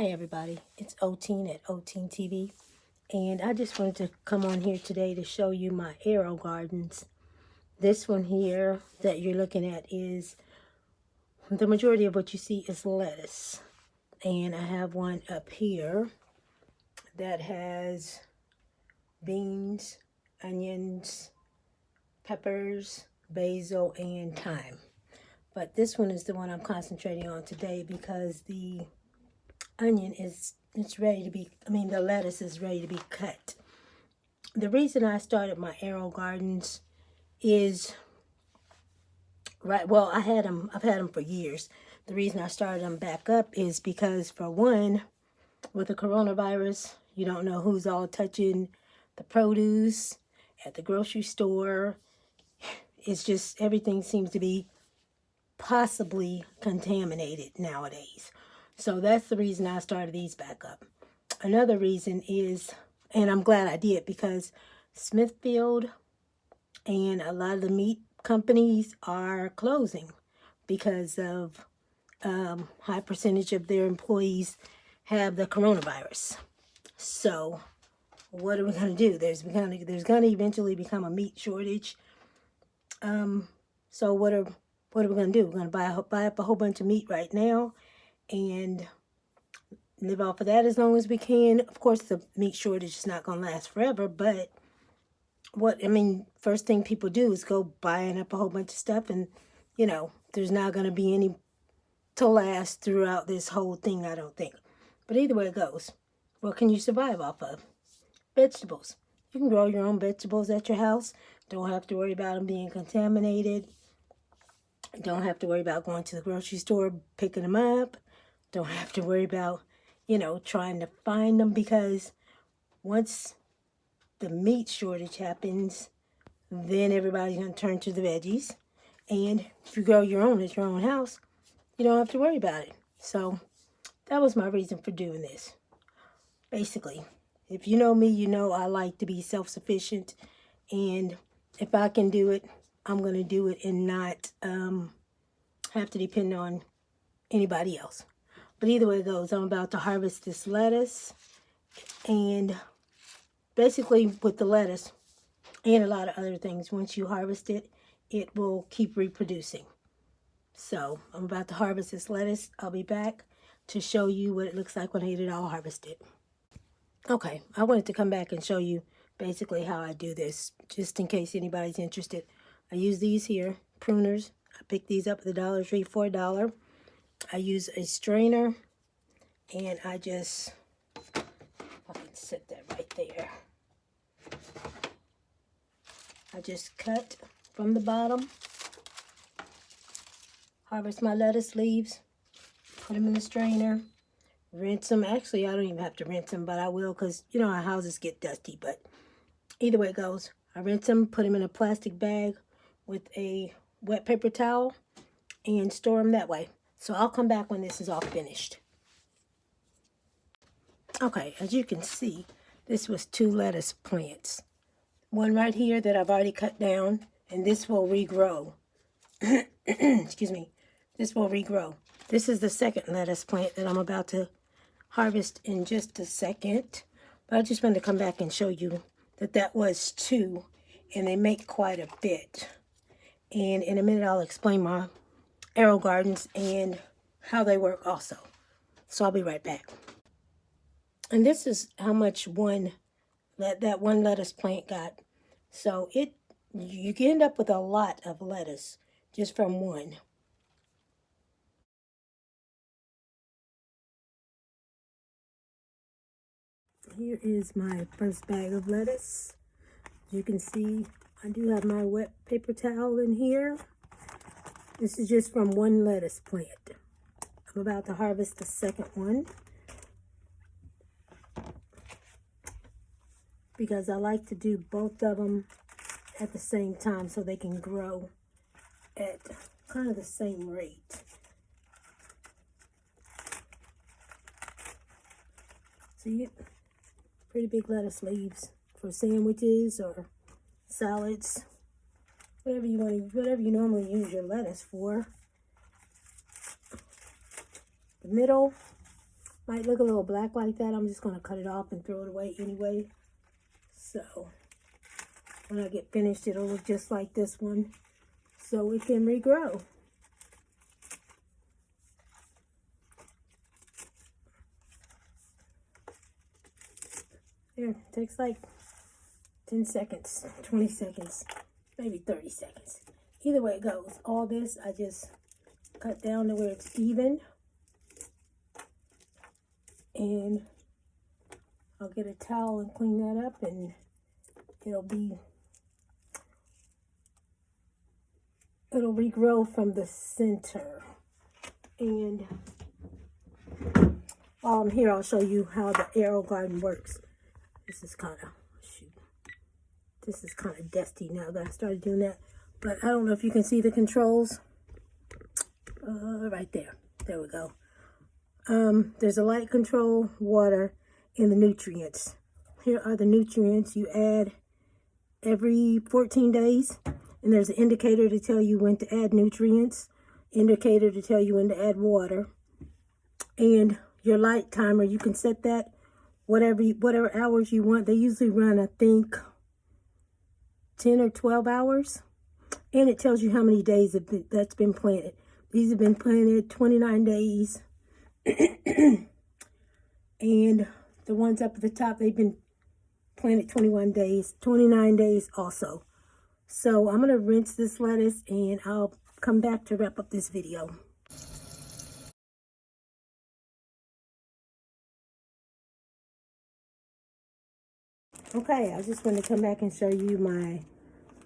Hi everybody, it's Oteen at Oteen TV, and I just wanted to come on here today to show you my AeroGardens. This one here that you're looking at is, the majority of what you see is lettuce. And I have one up here that has beans, onions, peppers, basil, and thyme. But this one is the one I'm concentrating on today because the onion it's ready to be, the lettuce is ready to be cut. The reason I started my AeroGardens is, I've had them for years. The reason I started them back up is because, for one, with the coronavirus, you don't know who's all touching the produce at the grocery store. It's just, everything seems to be possibly contaminated nowadays. So that's the reason I started these back up. Another reason is, and I'm glad I did, because Smithfield and a lot of the meat companies are closing because of high percentage of their employees have the coronavirus. So what are we going to do? There's going to eventually become a meat shortage. So what are we going to do? We're going to buy up a whole bunch of meat right now and live off of that as long as we can. Of course, the meat shortage is not going to last forever, but first thing people do is go buying up a whole bunch of stuff, and, there's not going to be any to last throughout this whole thing, I don't think. But either way it goes, what can you survive off of? Vegetables. You can grow your own vegetables at your house. Don't have to worry about them being contaminated. Don't have to worry about going to the grocery store, picking them up. Don't have to worry about, trying to find them, because once the meat shortage happens, then everybody's going to turn to the veggies. And if you grow your own at your own house, you don't have to worry about it. So that was my reason for doing this. Basically, if you know me, you know I like to be self-sufficient. And if I can do it, I'm going to do it and not have to depend on anybody else. But either way it goes, I'm about to harvest this lettuce. And basically with the lettuce and a lot of other things, once you harvest it, it will keep reproducing. So I'm about to harvest this lettuce. I'll be back to show you what it looks like when I get it all harvested. Okay, I wanted to come back and show you basically how I do this, just in case anybody's interested. I use these here, pruners. I picked these up at the Dollar Tree for $1. I use a strainer, and I just, I can set that right there. I just cut from the bottom, harvest my lettuce leaves, put them in the strainer, rinse them. Actually, I don't even have to rinse them, but I will, because, our houses get dusty. But either way it goes, I rinse them, put them in a plastic bag with a wet paper towel, and store them that way. So I'll come back when this is all finished. Okay, as you can see, this was 2 lettuce plants. One right here that I've already cut down, and this will regrow. Excuse me. This will regrow. This is the second lettuce plant that I'm about to harvest in just a second. But I just wanted to come back and show you that was 2, and they make quite a bit. And in a minute, I'll explain my AeroGardens and how they work also. So I'll be right back. And this is how much that one lettuce plant got. So you can end up with a lot of lettuce just from one. Here is my first bag of lettuce. As you can see, I do have my wet paper towel in here. This is just from one lettuce plant. I'm about to harvest the second one, because I like to do both of them at the same time so they can grow at kind of the same rate. So you get pretty big lettuce leaves for sandwiches or salads, whatever you normally use your lettuce for. The middle, Might look a little black like that. I'm just going to cut it off and throw it away anyway. So when I get finished, it'll look just like this one. So it can regrow. There, it takes like 10 seconds, 20 seconds, maybe 30 seconds. Either way it goes. All this, I just cut down to where it's even. And I'll get a towel and clean that up, and it'll regrow from the center. And while I'm here, I'll show you how the AeroGarden works. This is kind of dusty now that I started doing that. But I don't know if you can see the controls. Right there. There we go. There's a light control, water, and the nutrients. Here are the nutrients you add every 14 days. And there's an indicator to tell you when to add nutrients, indicator to tell you when to add water. And your light timer, you can set that whatever hours you want. They usually run, I think, 10 or 12 hours. And it tells you how many days that's been planted. These have been planted 29 days. And the ones up at the top, they've been planted 21 days, 29 days also. So I'm going to rinse this lettuce and I'll come back to wrap up this video. Okay, I just want to come back and show you my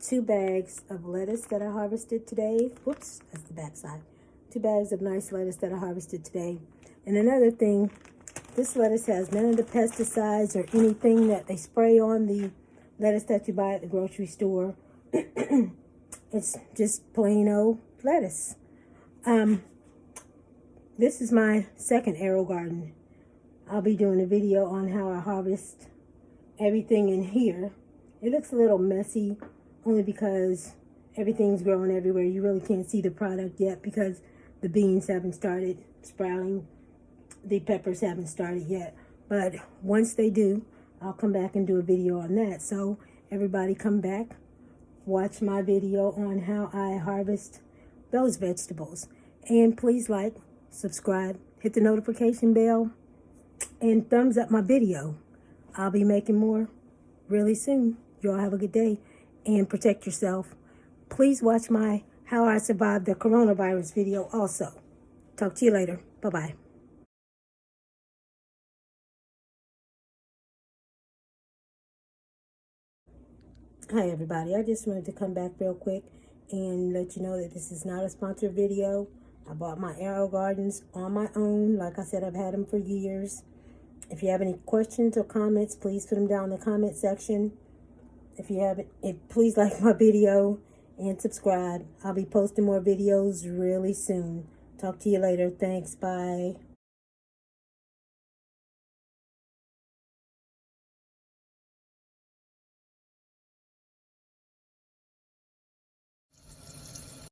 2 bags of lettuce that I harvested today. Whoops, that's the back side. 2 bags of nice lettuce that I harvested today. And another thing, this lettuce has none of the pesticides or anything that they spray on the lettuce that you buy at the grocery store. It's just plain old lettuce. This is my second AeroGarden. I'll be doing a video on how I harvest everything in here. It looks a little messy only because everything's growing everywhere. You really can't see the product yet because the beans haven't started sprouting. The peppers haven't started yet. But once they do, I'll come back and do a video on that. So everybody come back, watch my video on how I harvest those vegetables. And please like, subscribe, hit the notification bell, and thumbs up my video. I'll be making more really soon. You all have a good day and protect yourself. Please watch my How I Survived the Coronavirus video also. Talk to you later. Bye-bye. Hi, everybody. I just wanted to come back real quick and let you know that this is not a sponsored video. I bought my AeroGardens on my own. Like I said, I've had them for years. If you have any questions or comments, please put them down in the comment section. If you haven't, please like my video and subscribe. I'll be posting more videos really soon. Talk to you later. Thanks. Bye.